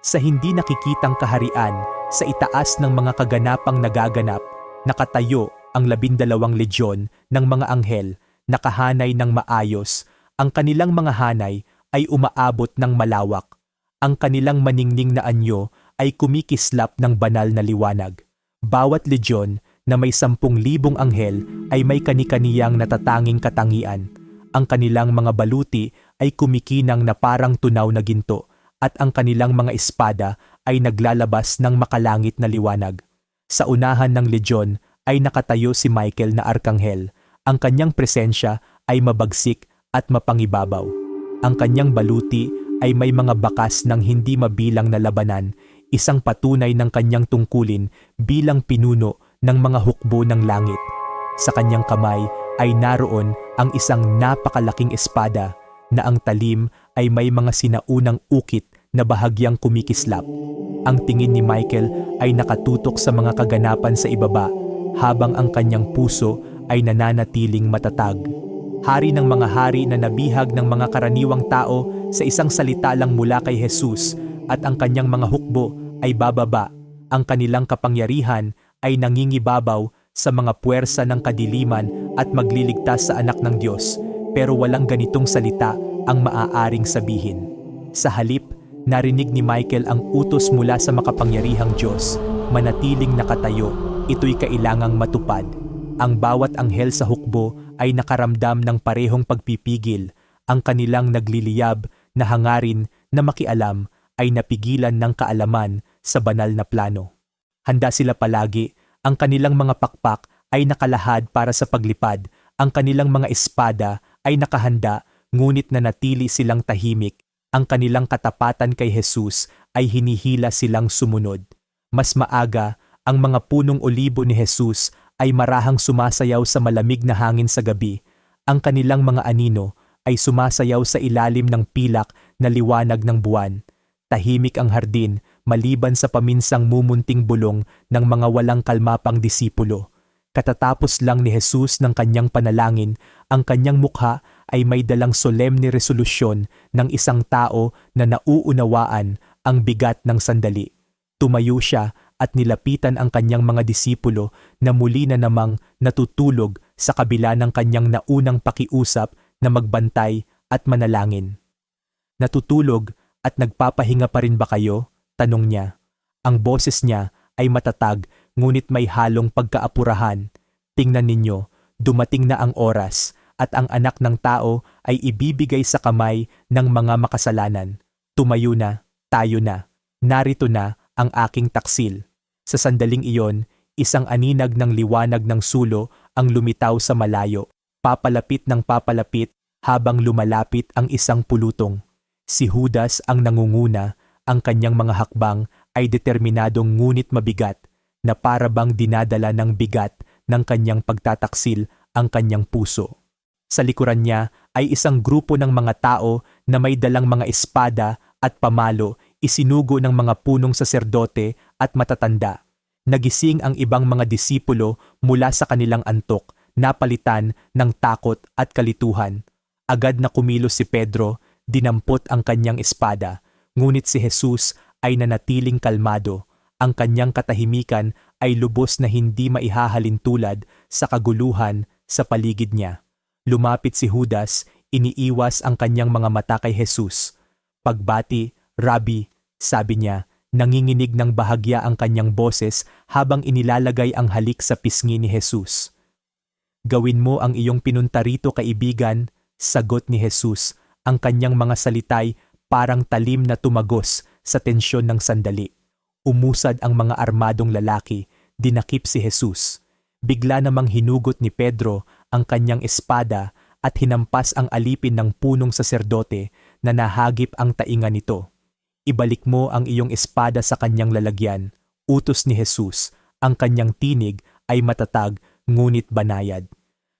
Sa hindi nakikitang kaharian, sa itaas ng mga kaganapang nagaganap, nakatayo ang 12 legion ng mga anghel, nakahanay ng maayos. Ang kanilang mga hanay ay umaabot ng malawak. Ang kanilang maningning na anyo ay kumikislap ng banal na liwanag. Bawat legion na may 10,000 anghel ay may kani-kaniyang natatanging katangian. Ang kanilang mga baluti ay kumikinang na parang tunaw na ginto, at ang kanilang mga espada ay naglalabas ng makalangit na liwanag. Sa unahan ng legion ay nakatayo si Michael na arkanghel. Ang kanyang presensya ay mabagsik at mapangibabaw. Ang kanyang baluti ay may mga bakas ng hindi mabilang na labanan, isang patunay ng kanyang tungkulin bilang pinuno ng mga hukbo ng langit. Sa kanyang kamay ay naroon ang isang napakalaking espada na ang talim ay may mga sinaunang ukit na bahagyang kumikislap. Ang tingin ni Michael ay nakatutok sa mga kaganapan sa ibaba, habang ang kanyang puso ay nananatiling matatag. Hari ng mga hari na nabihag ng mga karaniwang tao sa isang salita lang mula kay Jesus, at ang kanyang mga hukbo ay bababa. Ang kanilang kapangyarihan ay nangingibabaw sa mga puwersa ng kadiliman at magliligtas sa anak ng Diyos. Pero walang ganitong salita ang maaaring sabihin. Sa halip, narinig ni Michael ang utos mula sa makapangyarihang Diyos, manatiling nakatayo, ito'y kailangang matupad. Ang bawat anghel sa hukbo ay nakaramdam ng parehong pagpipigil. Ang kanilang nagliliyab na hangarin na makialam ay napigilan ng kaalaman sa banal na plano. Handa sila palagi, ang kanilang mga pakpak ay nakalahad para sa paglipad, ang kanilang mga espada ay nakahanda, ngunit nanatili silang tahimik. Ang kanilang katapatan kay Jesus ay hinihila silang sumunod. Mas maaga, ang mga punong olibo ni Jesus ay marahang sumasayaw sa malamig na hangin sa gabi. Ang kanilang mga anino ay sumasayaw sa ilalim ng pilak na liwanag ng buwan. Tahimik ang hardin maliban sa paminsang mumunting bulong ng mga walang kalmapang disipulo. Katatapos lang ni Jesus ng kanyang panalangin, ang kanyang mukha ay may dalang solemne resolusyon ng isang tao na nauunawaan ang bigat ng sandali. Tumayo siya at nilapitan ang kanyang mga disipulo na muli na namang natutulog sa kabila ng kanyang naunang pakiusap na magbantay at manalangin. Natutulog at nagpapahinga pa rin ba kayo? Tanong niya. Ang boses niya ay matatag ngunit may halong pagkaapurahan. Tingnan ninyo, dumating na ang oras at ang anak ng tao ay ibibigay sa kamay ng mga makasalanan. Tumayo na, tayo na. Narito na ang aking taksil. Sa sandaling iyon, isang aninag ng liwanag ng sulo ang lumitaw sa malayo. Papalapit ng papalapit habang lumalapit ang isang pulutong. Si Judas ang nangunguna, ang kanyang mga hakbang ay determinadong ngunit mabigat, na para bang dinadala ng bigat ng kanyang pagtataksil ang kanyang puso. Sa likuran niya ay isang grupo ng mga tao na may dalang mga espada at pamalo, isinugo ng mga punong saserdote at matatanda. Nagising ang ibang mga disipulo mula sa kanilang antok, napalitan ng takot at kalituhan. Agad na kumilos si Pedro, dinampot ang kanyang espada, ngunit si Jesus ay nanatiling kalmado. Ang kanyang katahimikan ay lubos na hindi maihahalin tulad sa kaguluhan sa paligid niya. Lumapit si Judas, iniiwas ang kanyang mga mata kay Jesus. Pagbati, Rabbi, sabi niya, nanginginig ng bahagya ang kanyang boses habang inilalagay ang halik sa pisngi ni Jesus. Gawin mo ang iyong pinunta rito, kaibigan, sagot ni Jesus. Ang kanyang mga salitay parang talim na tumagos sa tensyon ng sandali. Umusad ang mga armadong lalaki, dinakip si Jesus. Bigla namang hinugot ni Pedro ang kanyang espada at hinampas ang alipin ng punong saserdote na nahagip ang tainga nito. Ibalik mo ang iyong espada sa kanyang lalagyan, utos ni Jesus. Ang kanyang tinig ay matatag ngunit banayad.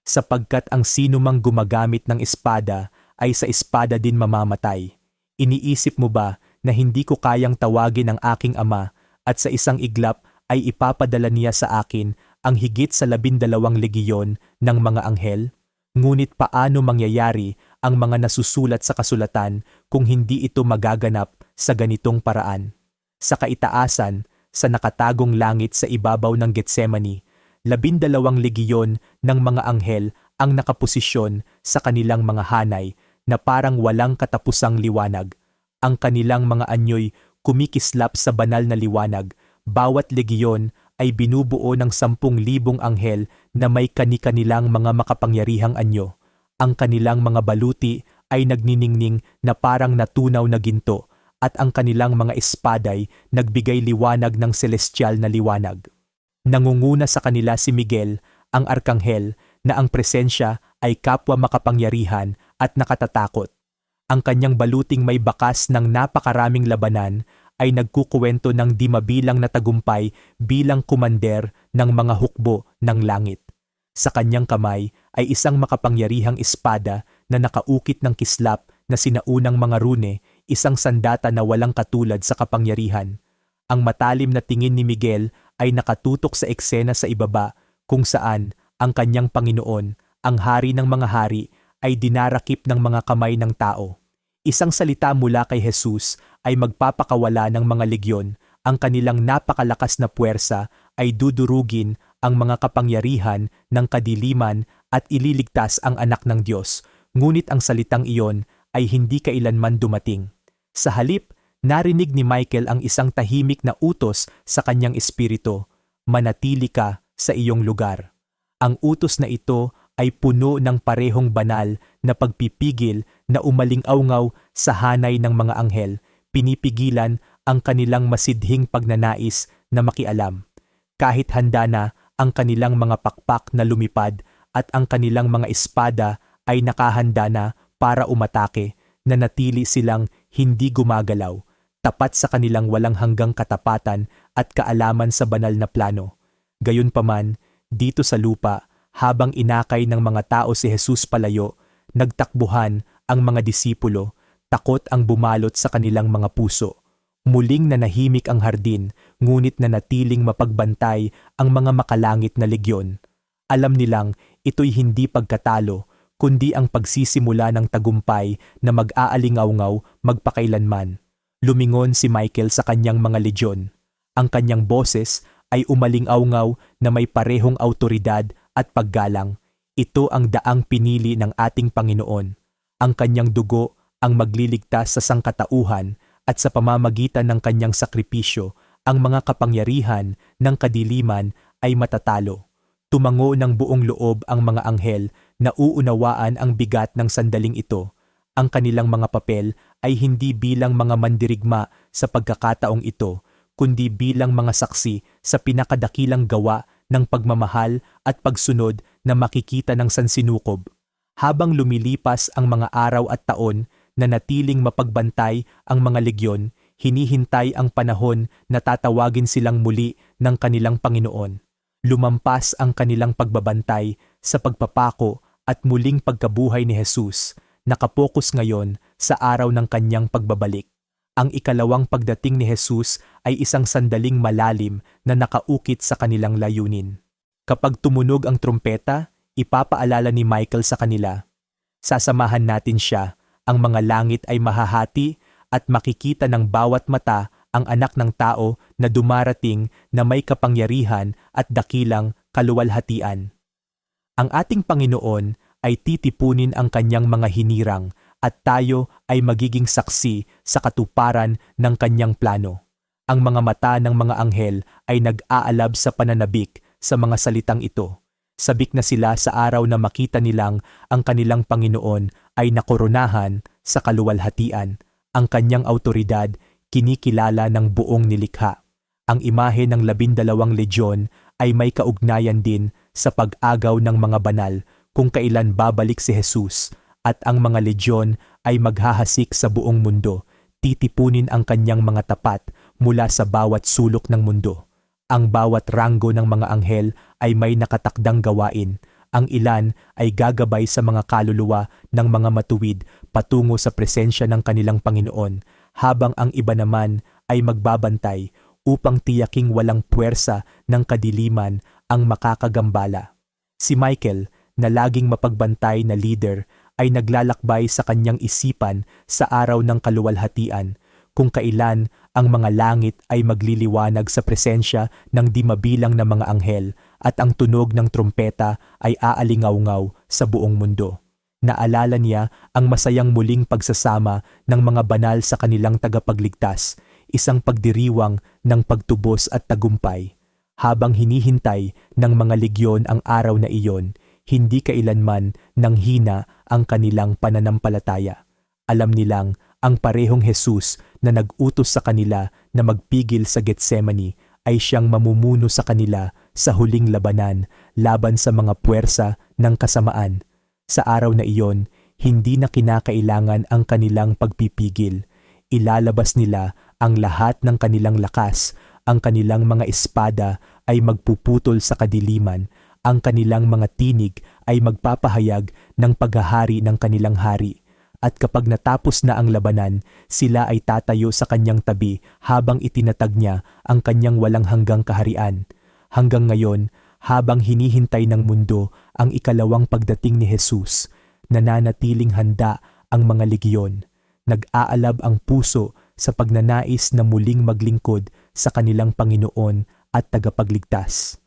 Sapagkat ang sinumang gumagamit ng espada ay sa espada din mamamatay. Iniisip mo ba na hindi ko kayang tawagin ang aking ama at sa isang iglap ay ipapadala niya sa akin ang higit sa 12 legiyon ng mga anghel? Ngunit paano mangyayari ang mga nasusulat sa kasulatan kung hindi ito magaganap sa ganitong paraan? Sa kaitaasan, sa nakatagong langit sa ibabaw ng Getsemani, 12 legiyon ng mga anghel ang nakaposisyon sa kanilang mga hanay na parang walang katapusang liwanag. Ang kanilang mga anyoy kumikislap sa banal na liwanag. Bawat legiyon ay binubuo ng 10,000 anghel na may kani-kanilang mga makapangyarihang anyo. Ang kanilang mga baluti ay nagniningning na parang natunaw na ginto at ang kanilang mga espaday nagbigay liwanag ng celestial na liwanag. Nangunguna sa kanila si Miguel, ang arkanghel, na ang presensya ay kapwa makapangyarihan at nakatatakot. Ang kanyang baluting may bakas ng napakaraming labanan ay nagkukuwento ng di mabilang na tagumpay bilang kumander ng mga hukbo ng langit. Sa kanyang kamay ay isang makapangyarihang espada na nakaukit ng kislap na sinaunang mga rune, isang sandata na walang katulad sa kapangyarihan. Ang matalim na tingin ni Miguel ay nakatutok sa eksena sa ibaba kung saan ang kanyang Panginoon, ang hari ng mga hari, ay dinarakip ng mga kamay ng tao. Isang salita mula kay Jesus ay magpapakawala ng mga legyon. Ang kanilang napakalakas na puwersa ay dudurugin ang mga kapangyarihan ng kadiliman at ililigtas ang anak ng Diyos. Ngunit ang salitang iyon ay hindi kailanman dumating. Sa halip, narinig ni Michael ang isang tahimik na utos sa kanyang espiritu, "Manatili ka sa iyong lugar." Ang utos na ito ay puno ng parehong banal na pagpipigil na umaling-awngaw sa hanay ng mga anghel, pinipigilan ang kanilang masidhing pagnanais na makialam. Kahit handa na ang kanilang mga pakpak na lumipad at ang kanilang mga espada ay nakahanda na para umatake, nanatili silang hindi gumagalaw, tapat sa kanilang walang hanggang katapatan at kaalaman sa banal na plano. Gayunpaman, dito sa lupa, habang inakay ng mga tao si Jesus palayo, nagtakbuhan ang mga disipulo, takot ang bumalot sa kanilang mga puso. Muling nanahimik ang hardin, ngunit nanatiling mapagbantay ang mga makalangit na legyon. Alam nilang ito'y hindi pagkatalo, kundi ang pagsisimula ng tagumpay na mag-aalingawngaw magpakailanman. Lumingon si Michael sa kanyang mga legyon. Ang kanyang boses ay umaling-awngaw na may parehong autoridad at paggalang. Ito ang daang pinili ng ating Panginoon. Ang kanyang dugo ang magliligtas sa sangkatauhan at sa pamamagitan ng kanyang sakripisyo, ang mga kapangyarihan ng kadiliman ay matatalo. Tumango ng buong loob ang mga anghel na uunawaan ang bigat ng sandaling ito. Ang kanilang mga papel ay hindi bilang mga mandirigma sa pagkakataong ito, kundi bilang mga saksi sa pinakadakilang gawa ng pagmamahal at pagsunod na makikita ng sansinukob. Habang lumilipas ang mga araw at taon, nanatiling mapagbantay ang mga legyon, hinihintay ang panahon na tatawagin silang muli ng kanilang Panginoon. Lumampas ang kanilang pagbabantay sa pagpapako at muling pagkabuhay ni Jesus, nakapokus ngayon sa araw ng kanyang pagbabalik. Ang ikalawang pagdating ni Jesus ay isang sandaling malalim na nakaukit sa kanilang layunin. Kapag tumunog ang trumpeta, ipapaalala ni Michael sa kanila, "Sasamahan natin siya, ang mga langit ay mahahati at makikita ng bawat mata ang anak ng tao na dumarating na may kapangyarihan at dakilang kaluwalhatian." Ang ating Panginoon ay titipunin ang kanyang mga hinirang at tayo ay magiging saksi sa katuparan ng kanyang plano. Ang mga mata ng mga anghel ay nag-aalab sa pananabik sa mga salitang ito. Sabik na sila sa araw na makita nilang ang kanilang Panginoon ay nakoronahan sa kaluwalhatian. Ang kanyang autoridad kinikilala ng buong nilikha. Ang imahe ng 12 legyon ay may kaugnayan din sa pag-agaw ng mga banal kung kailan babalik si Jesus, at ang mga legyon ay maghahasik sa buong mundo, titipunin ang kanyang mga tapat mula sa bawat sulok ng mundo. Ang bawat ranggo ng mga anghel ay may nakatakdang gawain. Ang ilan ay gagabay sa mga kaluluwa ng mga matuwid patungo sa presensya ng kanilang Panginoon, habang ang iba naman ay magbabantay upang tiyaking walang puwersa ng kadiliman ang makakagambala. Si Michael, na laging mapagbantay na leader, ay naglalakbay sa kanyang isipan sa araw ng kaluwalhatian, kung kailan ang mga langit ay magliliwanag sa presensya ng di mabilang na mga anghel at ang tunog ng trumpeta ay aalingaw-ngaw sa buong mundo. Naalala niya ang masayang muling pagsasama ng mga banal sa kanilang tagapagligtas, isang pagdiriwang ng pagtubos at tagumpay. Habang hinihintay ng mga legyon ang araw na iyon, hindi kailanman nanghina ang kanilang pananampalataya. Alam nilang ang parehong Jesus na nag-utos sa kanila na magpigil sa Getsemani ay siyang mamumuno sa kanila sa huling labanan laban sa mga puwersa ng kasamaan. Sa araw na iyon, hindi na kinakailangan ang kanilang pagpipigil. Ilalabas nila ang lahat ng kanilang lakas, ang kanilang mga espada ay magpuputol sa kadiliman, ang kanilang mga tinig ay magpapahayag ng paghahari ng kanilang hari. At kapag natapos na ang labanan, sila ay tatayo sa kanyang tabi habang itinatag niya ang kanyang walang hanggang kaharian. Hanggang ngayon, habang hinihintay ng mundo ang ikalawang pagdating ni Jesus, nananatiling handa ang mga legiyon. Nag-aalab ang puso sa pagnanais na muling maglingkod sa kanilang Panginoon at tagapagligtas.